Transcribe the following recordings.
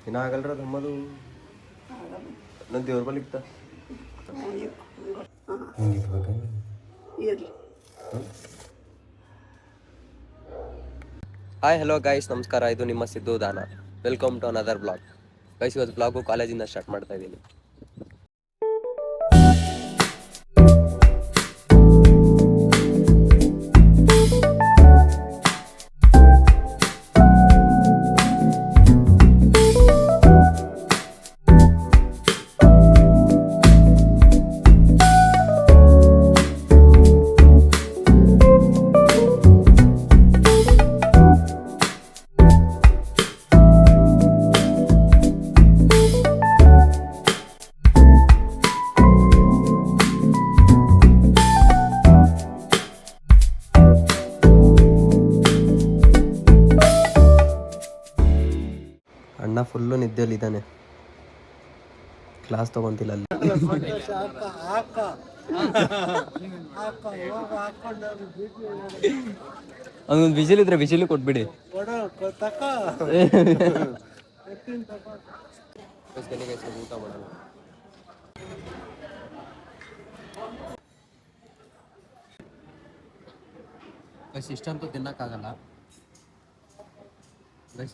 ಇನ್ನ ಆಗಲ್ರ ನಮ್ಮದು ನನ್ನ ದೇವ್ರ ಬಲ್ಲಿ ಇತ್ತ ಹಾಯ್ ಹಲೋ ಗೈಸ್, ನಮಸ್ಕಾರ. ಇದು ನಿಮ್ಮ ಸಿದ್ದು ದಾನ. Welcome to another blog. Guys, ಇವತ್ತು ಬ್ಲಾಗು ಕಾಲೇಜಿಂದ ಸ್ಟಾರ್ಟ್ ಮಾಡ್ತಾ ಇದ್ದೀನಿ. ಅಣ್ಣ ಫುಲ್ಲು ನಿದ್ದೆಯಲ್ಲಿದ್ದಾನೆ, ಕ್ಲಾಸ್ ತಗೊಂತಿಲ್ಲ ಅಲ್ಲಿ. ಅವನೊಂದು ಬಿಸಿಲು ಇದ್ರೆ ಬಿಸಿಲು ಕೊಟ್ಬಿಡಿ. ಊಟ ಮಾಡೋಣ. ಇಷ್ಟಂತೂ ತಿನ್ನಕ್ಕಾಗಲ್ಲ,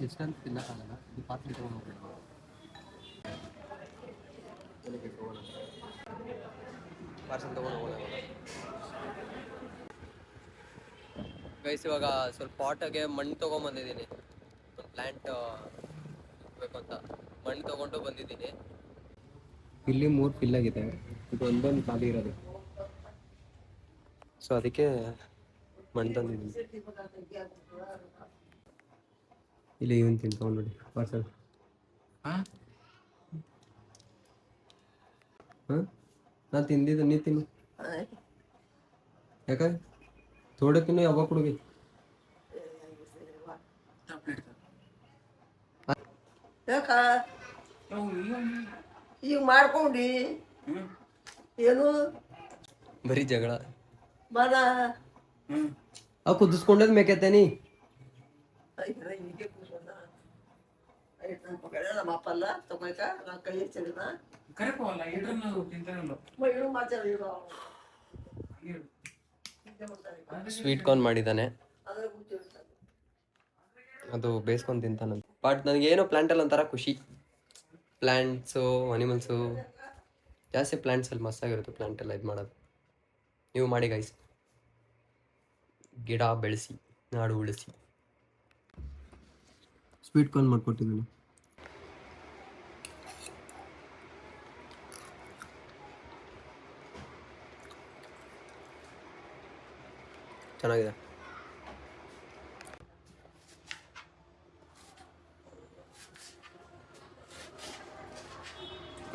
ಇಷ್ಟಂತೂ ತಿನ್ನಕ್ಕಾಗಲ್ಲ. ಇದು ಪಾತ್ರೆ ತಗೊಂಡು ಹೋಗ್ಬೇಕು. ಪಾರ್ಸಲ್ ತಗೊಂಡು ಹೋಗೋಣ ಗೈಸ್. ಇವಾಗ ಸ್ವಲ್ಪ ಪಾಟಾಗೆ ಮಣ್ಣು ತೊಗೊಂಬಂದಿದ್ದೀನಿ. ಒಂದು ಪ್ಲ್ಯಾಂಟ್ ಬೇಕು ಅಂತ ಮಣ್ಣು ತೊಗೊಂಡು ಬಂದಿದ್ದೀನಿ. ಇಲ್ಲಿ 3 ಫಿಲ್ ಆಗಿದೆ, ಇದು ಒಂದೊಂದು ಖಾಲಿ ಇರೋದು. ಸೊ ಅದಕ್ಕೆ ಮಣ್ಣು ತಂದಿದ್ದೀನಿ. ಇಲ್ಲಿ ಇವನ್ ತಿಂತ್ಕೊಂಡು ನೋಡಿ ಪಾರ್ಸಲ್. ಹಾಂ, ನಾನು ತಿಂದಿದ್ದು, ನೀ ತಿನ್ನು. ಯಾಕೆ ಥೋಡೆ ತಿನ್ನು, ಯಾವಾಗ ಕೊಡುಗೆ. ಯಾಕ ಈಗ ಮಾಡ್ಕೊಂಡಿ ಏನು ಬರೀ ಜಗಳ. ಮನ ಅವು ಕುದಿಸ್ಕೊಂಡದ್ ಮೇಕತ್ತೇನಿ. ನಮ್ಮ ಅಪ್ಪಲ್ಲ ತಗೋಕ ನಾ ಕೈ ಹೆಚ್ಚಿನ ಸ್ವೀಟ್ ಕಾರ್ನ್ ಮಾಡಿದ್ದಾನೆ, ಅದು ಬೇಯಿಸ್ಕೊಂಡು ತಿಂತಾನಂತ. ಬಟ್ ನನಗೇನೋ ಪ್ಲ್ಯಾಂಟಲ್ಲಿ ಒಂಥರ ಖುಷಿ. ಪ್ಲ್ಯಾಂಟ್ಸು, ಅನಿಮಲ್ಸು, ಜಾಸ್ತಿ ಪ್ಲ್ಯಾಂಟ್ಸಲ್ಲಿ ಮಸ್ತಾಗಿರುತ್ತೆ. ಪ್ಲ್ಯಾಂಟೆಲ್ಲ ಇದು ಮಾಡೋದು. ನೀವು ಮಾಡಿ ಗೈಸ್, ಗಿಡ ಬೆಳೆಸಿ, ನಾಡು ಉಳಿಸಿ. ಸ್ವೀಟ್ ಕಾರ್ನ್ ಮಾಡಿಕೊಟ್ಟಿದ್ದೀನಿ. ಚೆನ್ನಾಗಿದೆ.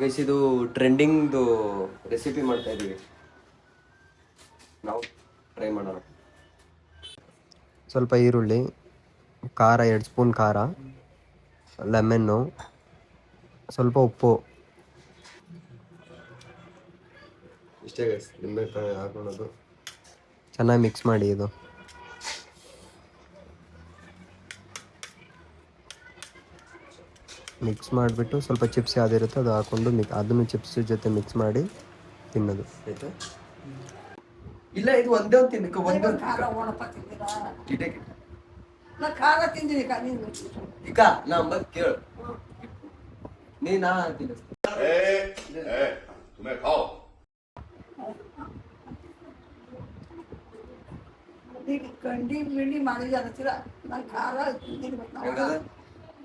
ಗೈಸ್, ಇದು ಟ್ರೆಂಡಿಂಗ್ದು ರೆಸಿಪಿ ಮಾಡ್ತಾ ಇದ್ದೀವಿ ನಾವು, ಟ್ರೈ ಮಾಡೋಣ. ಸ್ವಲ್ಪ ಈರುಳ್ಳಿ, ಖಾರ 2 ಸ್ಪೂನ್ ಖಾರ, ಲೆಮನ್ನು, ಸ್ವಲ್ಪ ಉಪ್ಪು, ಇಷ್ಟೇ ಗೈಸ್. ನಿಂಬೆಕಾಯಿ ಹಾಕೊಳ್ಳೋದು, ಚೆನ್ನಾಗಿ ಮಿಕ್ಸ್ ಮಾಡಿ. ಇದು ಮಿಕ್ಸ್ ಮಾಡಿಬಿಟ್ಟು ಸ್ವಲ್ಪ ಚಿಪ್ಸ್ ಯಾವುದಿರುತ್ತೆ ಅದು ಹಾಕ್ಕೊಂಡು ಅದನ್ನು ಚಿಪ್ಸ್ ಜೊತೆ ಮಿಕ್ಸ್ ಮಾಡಿ ತಿನ್ನೋದು. ಆಯಿತಾ? ಇಲ್ಲ, ಇದು ಒಂದೇ ಒಂದು ತಿನ್ನಕ್ಕೆ ಒಂದು ಖಾರ ತಿಂದಿನಿ ಈಗ ನಾ ಅಂಬದ್ ಕೇಳು, ನಾ ಈಗ ಕಂಡಿ ಮಿಂಡಿ ಮಾಡಿದ ಅಂತೀರ. ನಾನು ಖಾರ ತಿಂದಿನಿ.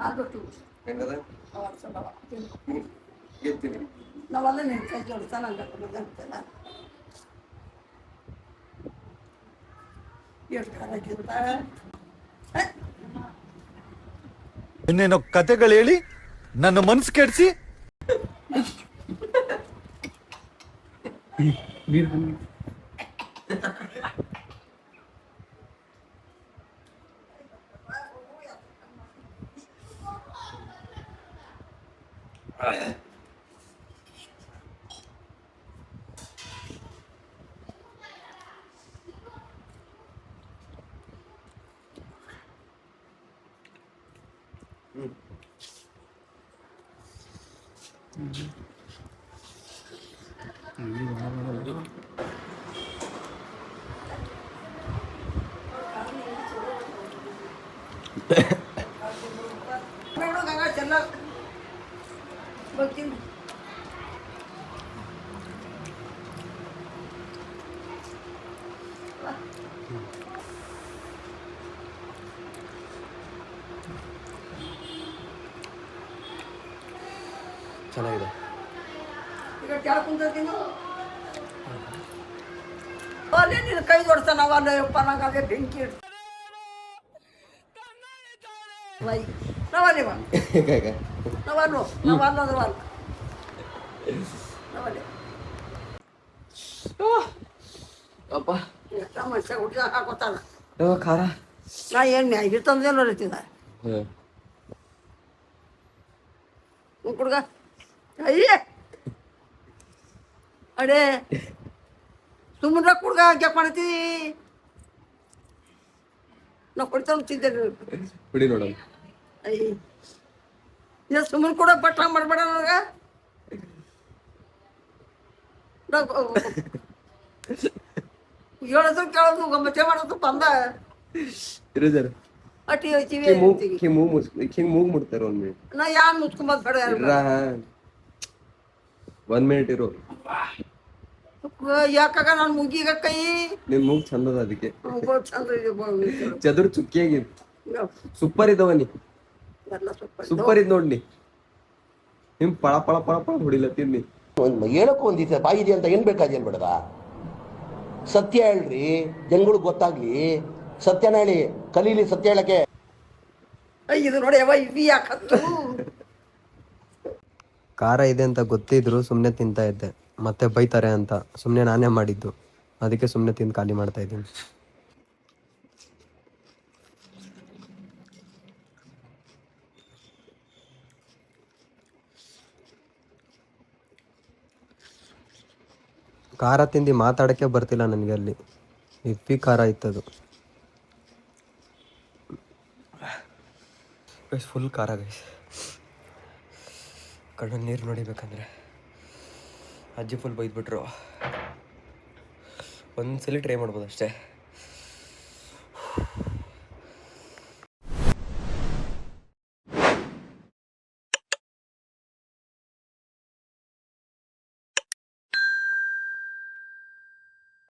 ಆಗ್ಬಿಟ್ಟು ನಾವೆಲ್ಲ ನಿನ್ನ ಕೈ ಜೋಡಿಸ್ತಾನ ಅಂತೇನ ಎಷ್ಟು ಖಾರ ತಿಂತ. ಇನ್ನೇನೋ ಕತೆಗಳು ಹೇಳಿ ನನ್ನ ಮನಸ್ಸು ಕೆಡಿಸಿ. ನೋಡು ಗಂಗಾ ಚೆಲ್ಲ ಬರ್ತೀನಿ. ಚೆನ್ನಾಗಿದೆ. ಈಗ ಕೆಳ ಕುಂತೀನಿ ಅಲ್ಲೇ ನೀನು ಕೈ ಜೋಡಿಸ್ತಾನ ಅವಲ್ಲ ಯಪ್ಪ ನಂಗೆ ಬೆಂಕಿ ವೈ ನವಲ್ಲಿ ಬಾ ನವಲ್ಲು ನವಲ್ಲ ನವಲ್ಲ ನವಲ್ಲಿ ಅಪ್ಪ ಮನುಷ್ಯ ಹುಡುಗ ಹಾಕೋತಾನ ಖಾರ. ನಾ ಎಣ್ಣೆ ಹಿಡ್ತಂದೇನು ರೀತಿದ ಹುಡುಗ ಅಯ್ಯೇ ಅಡೇ ಸುಮ್ಮನೆ ಕುಡ್ಗ ಹಾಕ್ಯಾಕ ಮಾಡ್ತೀವಿ ನಾ ಕೊಡ್ತಾನೆ ತಿಂತೇನೆ ಬಿಡಿ ನೋಡೋಣ. ಅಯ್ಯ ಇದು ಸುಮ್ಮನೆ ಕೂಡ ಬಟ್ಟ ಮಾಡಬೇಡ ನನಗೆ ಹೇಳೋದು ಕೇಳೋದು ಗಮ್ಮತ್ತೆ ಮಾಡೋದು ಬಂದ ಇರು ಸರ್. ಅಟ್ಟಿ ಹೋಯ್ತೀವಿ ಹಿಂಗ್ ಮೂಗ್ ಮುಡ್ತಾರ 1 ಮಿನಿಟ್. ನಾ ಯಾರು ಮುಚ್ಕೊಂಬದ್ ಬೇಡ ಇರ 1 ಮಿನಿಟ್ ಇರು. ಯಾಕಾಗ ನಾನು ಮುಗಿಗ ಕೈ ನಿನ್ ಮೂಗ್ ಚಂದದ ಅದಕ್ಕೆ ಚಂದ ಇದೆ ಚದುರ್ ಚುಕ್ಕಿಯಾಗಿ ಸೂಪರ್ ಇದ್ದವನಿ. ಎಲ್ಲ ಸ್ವಲ್ಪ ಸೂಪರ್ ಇದ್ ನೋಡ್ನಿ. ನಿಮ್ ಪಳ ಪಳ ಪಳ ಪಳ ಹೊಡಿಲತ್ತೀನಿ. ಹೇಳಕ್ಕೂ ಒಂದಿದೆ ಬಾಯಿದೆ ಅಂತ ಏನ್ ಬೇಕಾದೇನ್ ಬೇಡದ. ಸತ್ಯ ಹೇಳ್ರಿ, ಜನಗಳಿಗೆ ಗೊತ್ತಾಗ್ಲಿ. ಸತ್ಯನ ಹೇಳಿ, ಕಲೀಲಿ ಸತ್ಯ ಹೇಳಕ್ಕೆ. ಇದು ನೋಡಿ ಯಾವ ಇವಿ ಯಾಕತ್ತು ಖಾರ ಇದೆ ಅಂತ ಗೊತ್ತಿದ್ರು ಸುಮ್ಮನೆ ತಿಂತಾ ಇದ್ದೆ. ಮತ್ತೆ ಬೈತಾರೆ ಅಂತ ಸುಮ್ಮನೆ ನಾನೇ ಮಾಡಿದ್ದು. ಅದಕ್ಕೆ ಸುಮ್ಮನೆ ತಿಂದು ಖಾಲಿ ಮಾಡ್ತಾ ಇದ್ದೀನಿ. ಖಾರ ತಿಂದು ಮಾತಾಡೋಕ್ಕೆ ಬರ್ತಿಲ್ಲ ನನಗೆ. ಅಲ್ಲಿ ಇಪ್ಪಿ ಖಾರ ಇತ್ತದು. ಫುಲ್ ಖಾರ ಗೈಸ್. ಕಣ್ಣಲ್ಲಿ ನೀರು ನೋಡಿಬೇಕಂದ್ರೆ ಅಜ್ಜಿ ಫುಲ್ ಬೈದ್ಬಿಟ್ರು. ಒಂದ್ಸಲಿ ಟ್ರೈ ಮಾಡ್ಬೋದು ಅಷ್ಟೇ.